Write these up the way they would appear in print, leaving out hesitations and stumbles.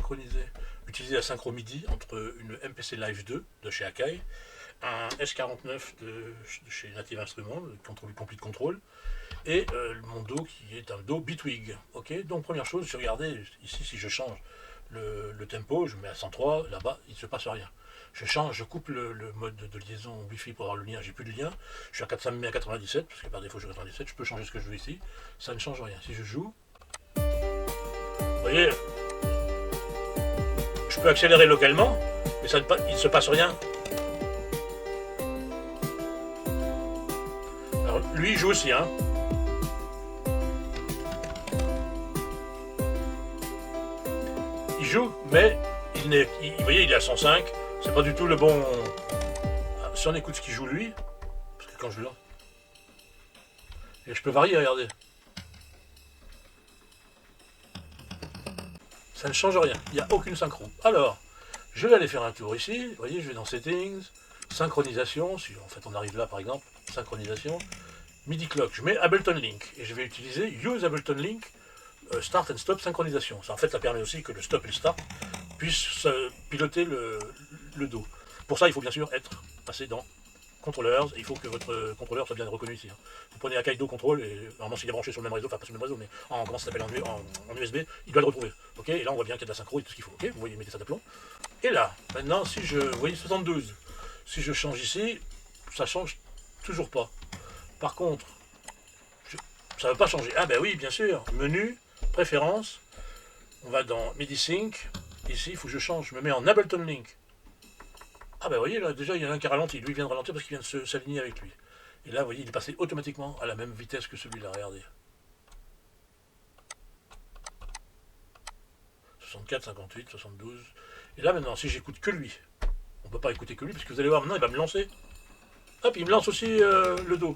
synchroniser, utiliser la synchro MIDI entre une MPC Live 2 de chez Akai, un S49 de chez Native Instruments, le Complete Control, et mon Do qui est un Do Bitwig. Ok, donc première chose, je regardais ici, si je change le tempo, je mets à 103, là-bas il ne se passe rien. Je change, je coupe le mode de liaison Wi-Fi pour avoir le lien, j'ai plus de lien, je suis ça me met à 97, parce que par défaut je suis à 97, je peux changer ce que je veux ici, ça ne change rien. Si je joue, vous voyez, je peux accélérer localement, mais ça il ne se passe rien. Alors lui il joue aussi, hein. Il joue, mais vous voyez, il est à 105, c'est pas du tout le bon. Si on écoute ce qu'il joue lui, parce que quand je l'ai, et je peux varier, regardez. Ça ne change rien, il n'y a aucune synchro. Alors, je vais aller faire un tour ici, vous voyez, je vais dans Settings, Synchronisation, si en fait on arrive là par exemple, Synchronisation, MIDI Clock, je mets Ableton Link, et je vais utiliser Use Ableton Link, Start and Stop Synchronisation. Ça, en fait, ça permet aussi que le Stop et le Start puissent piloter le Do. Pour ça, il faut bien sûr être passé dans Controllers, et il faut que votre contrôleur soit bien reconnu ici. Hein. Vous prenez Akai Do Control, et normalement s'il est branché sur le même réseau, enfin pas sur le même réseau, mais comment ça s'appelle en USB, il doit le retrouver. Ok, et là on voit bien qu'il y a de la synchro et tout ce qu'il faut. Ok, vous voyez, mettez ça d'aplomb. Et là, maintenant, si je, vous voyez 72, si je change ici, ça change toujours pas. Par contre, ça ne va pas changer. Ah ben oui, bien sûr, menu, préférences, on va dans MIDI Sync, ici il faut que je change, je me mets en Ableton Link. Ah ben vous voyez, là déjà il y en a un qui a ralenti, lui il vient de ralentir parce qu'il vient de s'aligner avec lui. Et là vous voyez, il est passé automatiquement à la même vitesse que celui-là, regardez. 64, 58, 72. Et là maintenant, si j'écoute que lui, on ne peut pas écouter que lui, parce que vous allez voir maintenant, il va me lancer. Hop, il me lance aussi le Do.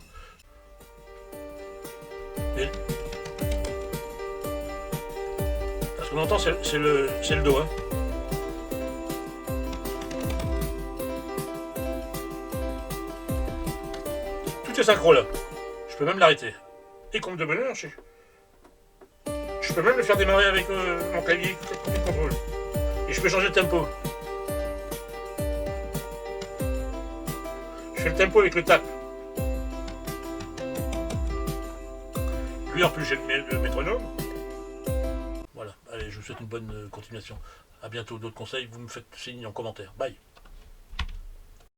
Et... ce qu'on entend, c'est le Do. Hein. Tout est synchro là. Je peux même l'arrêter. Et comme de bonheur, je peux même le faire démarrer avec mon clavier de contrôle. Et je peux changer de tempo. Je fais le tempo avec le tap. Lui en plus j'ai le métronome. Voilà, allez, je vous souhaite une bonne continuation. A bientôt, d'autres conseils, vous me faites signe en commentaire. Bye.